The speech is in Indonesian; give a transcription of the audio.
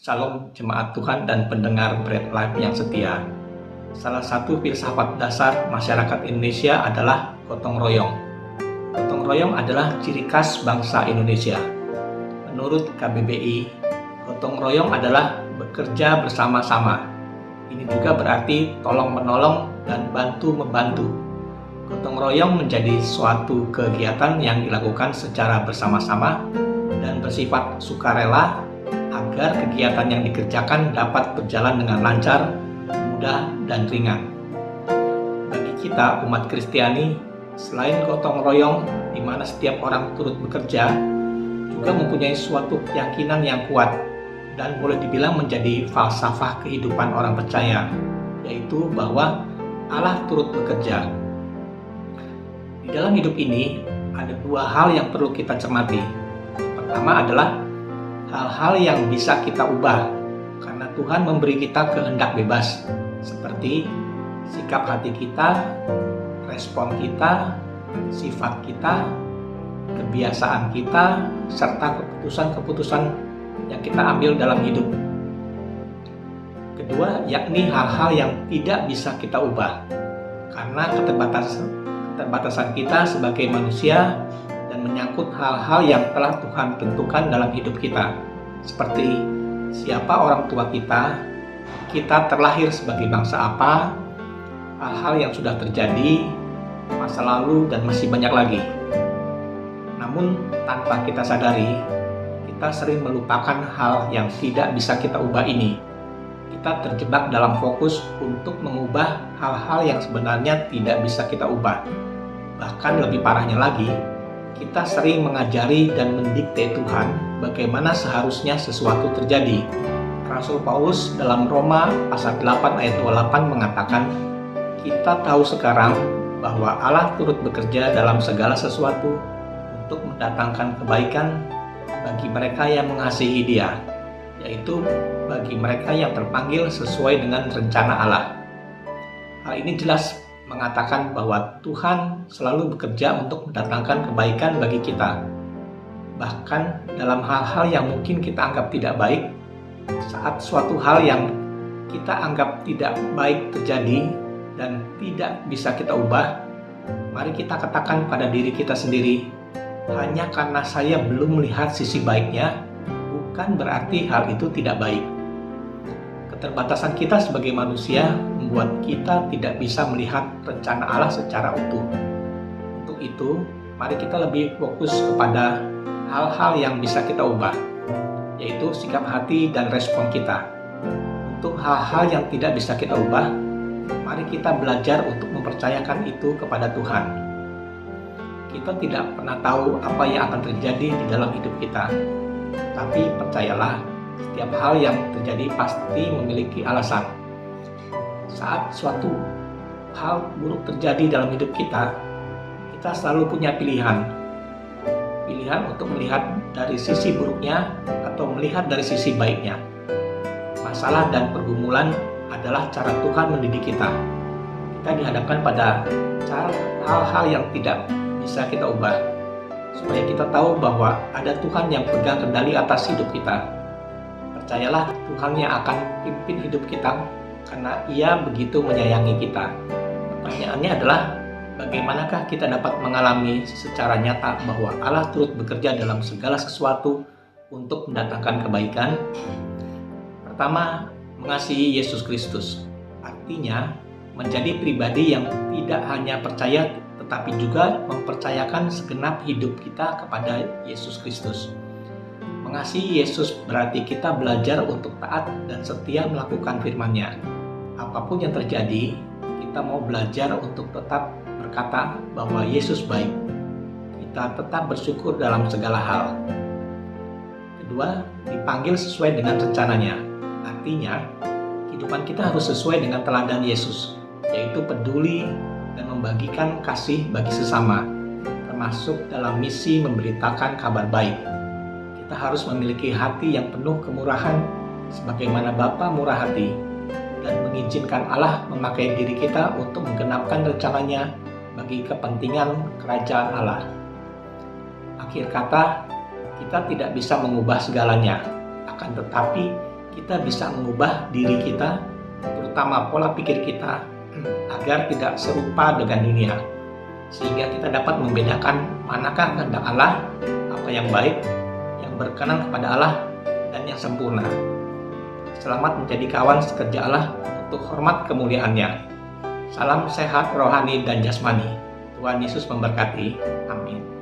Salam jemaat Tuhan dan pendengar Bread Life yang setia. Salah satu filsafat dasar masyarakat Indonesia adalah gotong royong. Gotong royong adalah ciri khas bangsa Indonesia. Menurut KBBI, gotong royong adalah bekerja bersama-sama. Ini juga berarti tolong-menolong dan bantu-membantu. Gotong royong menjadi suatu kegiatan yang dilakukan secara bersama-sama dan bersifat sukarela agar kegiatan yang dikerjakan dapat berjalan dengan lancar, mudah, dan ringan. Bagi kita umat Kristiani, selain gotong royong di mana setiap orang turut bekerja, juga mempunyai suatu keyakinan yang kuat dan boleh dibilang menjadi falsafah kehidupan orang percaya, yaitu bahwa Allah turut bekerja. Di dalam hidup ini, ada dua hal yang perlu kita cermati. Pertama adalah hal-hal yang bisa kita ubah karena Tuhan memberi kita kehendak bebas, seperti sikap hati kita, respon kita, sifat kita, kebiasaan kita, serta keputusan-keputusan yang kita ambil dalam hidup. Kedua, yakni hal-hal yang tidak bisa kita ubah karena keterbatasan kita sebagai manusia dan menyangkut hal-hal yang telah Tuhan tentukan dalam hidup kita, seperti siapa orang tua kita terlahir sebagai bangsa apa, hal-hal yang sudah terjadi, masa lalu, dan masih banyak lagi. Namun tanpa kita sadari, kita sering melupakan hal yang tidak bisa kita ubah ini. Kita terjebak dalam fokus untuk mengubah hal-hal yang sebenarnya tidak bisa kita ubah. Bahkan lebih parahnya lagi, kita sering mengajari dan mendikte Tuhan bagaimana seharusnya sesuatu terjadi. Rasul Paulus dalam Roma pasal 8 ayat 28 mengatakan, kita tahu sekarang bahwa Allah turut bekerja dalam segala sesuatu untuk mendatangkan kebaikan bagi mereka yang mengasihi Dia, yaitu bagi mereka yang terpanggil sesuai dengan rencana Allah. Hal ini jelas mengatakan bahwa Tuhan selalu bekerja untuk mendatangkan kebaikan bagi kita. Bahkan dalam hal-hal yang mungkin kita anggap tidak baik, saat suatu hal yang kita anggap tidak baik terjadi dan tidak bisa kita ubah, mari kita katakan pada diri kita sendiri, hanya karena saya belum melihat sisi baiknya, bukan berarti hal itu tidak baik. Keterbatasan kita sebagai manusia membuat kita tidak bisa melihat rencana Allah secara utuh. Untuk itu, mari kita lebih fokus kepada hal-hal yang bisa kita ubah, yaitu sikap hati dan respon kita. Untuk hal-hal yang tidak bisa kita ubah, mari kita belajar untuk mempercayakan itu kepada Tuhan. Kita tidak pernah tahu apa yang akan terjadi di dalam hidup kita, tapi percayalah, setiap hal yang terjadi pasti memiliki alasan. Saat suatu hal buruk terjadi dalam hidup kita, kita selalu punya pilihan. Pilihan untuk melihat dari sisi buruknya atau melihat dari sisi baiknya. Masalah dan pergumulan adalah cara Tuhan mendidik kita. Kita dihadapkan pada hal-hal yang tidak bisa kita ubah, supaya kita tahu bahwa ada Tuhan yang pegang kendali atas hidup kita. Percayalah, Tuhan yang akan pimpin hidup kita karena Ia begitu menyayangi kita. Pertanyaannya adalah, bagaimanakah kita dapat mengalami secara nyata bahwa Allah turut bekerja dalam segala sesuatu untuk mendatangkan kebaikan? Pertama, mengasihi Yesus Kristus. Artinya, menjadi pribadi yang tidak hanya percaya tetapi juga mempercayakan segenap hidup kita kepada Yesus Kristus. Mengasihi Yesus berarti kita belajar untuk taat dan setia melakukan firman-Nya. Apapun yang terjadi, kita mau belajar untuk tetap berkata bahwa Yesus baik. Kita tetap bersyukur dalam segala hal. Kedua, dipanggil sesuai dengan rencananya. Artinya, kehidupan kita harus sesuai dengan teladan Yesus, yaitu peduli dan membagikan kasih bagi sesama, termasuk dalam misi memberitakan kabar baik. Kita harus memiliki hati yang penuh kemurahan sebagaimana Bapa murah hati dan mengizinkan Allah memakai diri kita untuk menggenapkan rencananya bagi kepentingan kerajaan Allah. Akhir kata, kita tidak bisa mengubah segalanya, akan tetapi kita bisa mengubah diri kita, terutama pola pikir kita, agar tidak serupa dengan dunia, sehingga kita dapat membedakan manakah kehendak Allah, apa yang baik, yang berkenan kepada Allah, dan yang sempurna. Selamat menjadi kawan sekerja Allah untuk hormat kemuliaan-Nya. Salam sehat rohani dan jasmani. Tuhan Yesus memberkati. Amin.